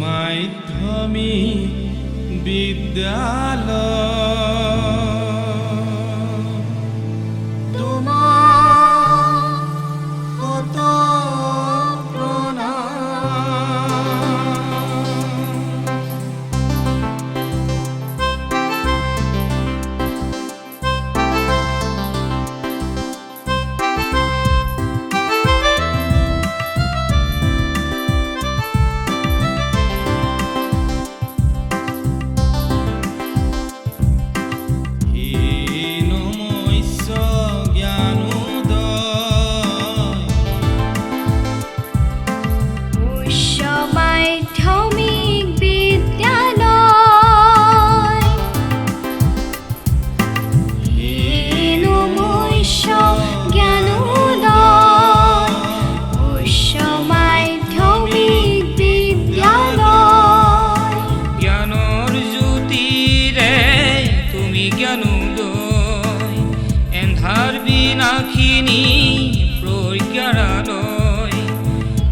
মাধ্যমিক বিদ্যালয় এন্ধাৰ বিনাখিনি প্ৰজ্ঞাৰালয়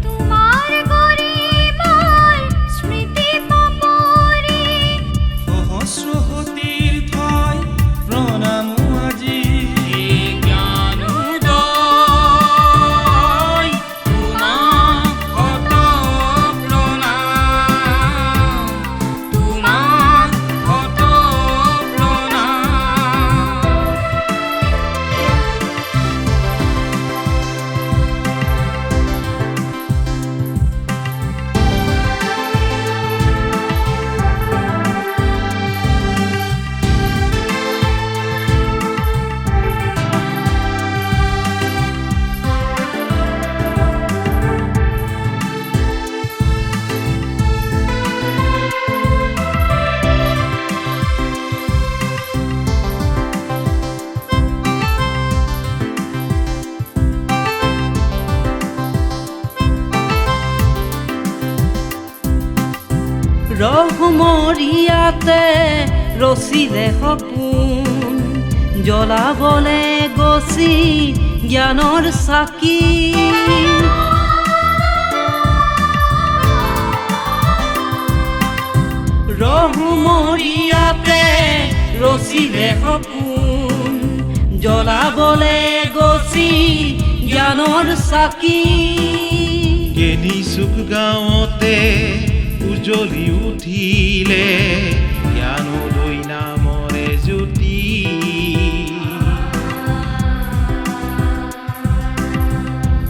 তোমাৰ গৰিমাৰ স্মৃতি পাপৰি সহস্ৰসতীৰ ঠাই প্ৰণামো আজি জ্ঞানোদয় তোমাক শত প্ৰণাম তোমাক শত ৰহমৰীয়াতে ৰচিলে সপোন জ্বলাবলে গছি জ্ঞানৰ চাকি ৰহমৰীয়াতে ৰচিলে সপোন জ্বলাবলে গছি জ্ঞানৰ চাকি গেলিচুক গাঁৱতে উজ্বলি উঠিলে জ্ঞানোদয় নামৰে জ্যোতি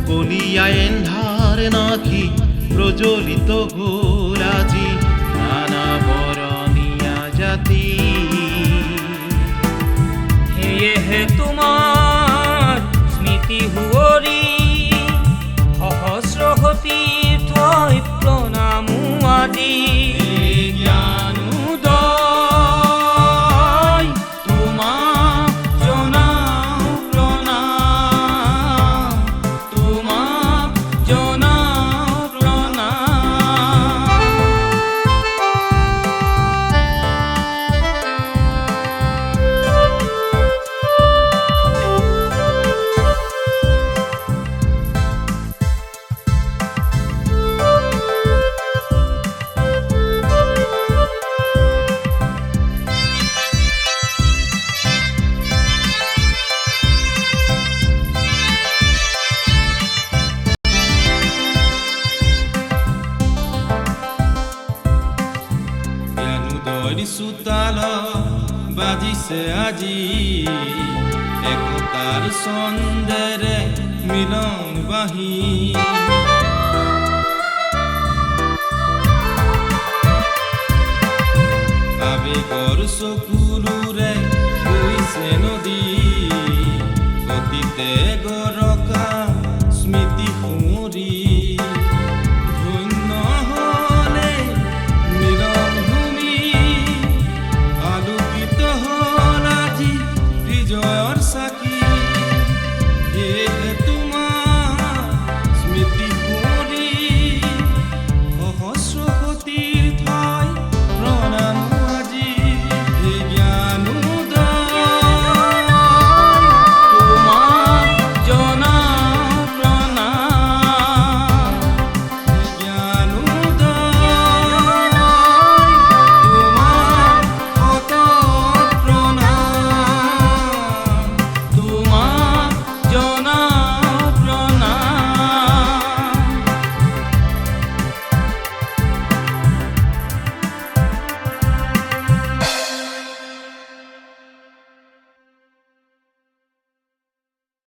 কলিয়াই এন্ধাৰ নাকি প্ৰজ্বলিত হ'ল আজি নানা বৰণীয়া জাতি সেয়েহে তোমাৰ স্মৃতি সুঁৱৰি সহস্ৰসতীৰ ঠাই প্ৰণামো আজি জ্ঞানোদয় তোমাক জনাও প্ৰণাম তোমাক জনাও প্ৰণাম চোতাল বাজিছে আজি একতাৰ ছন্দেৰে মিলন বাঁহী আবেগৰ চকুলো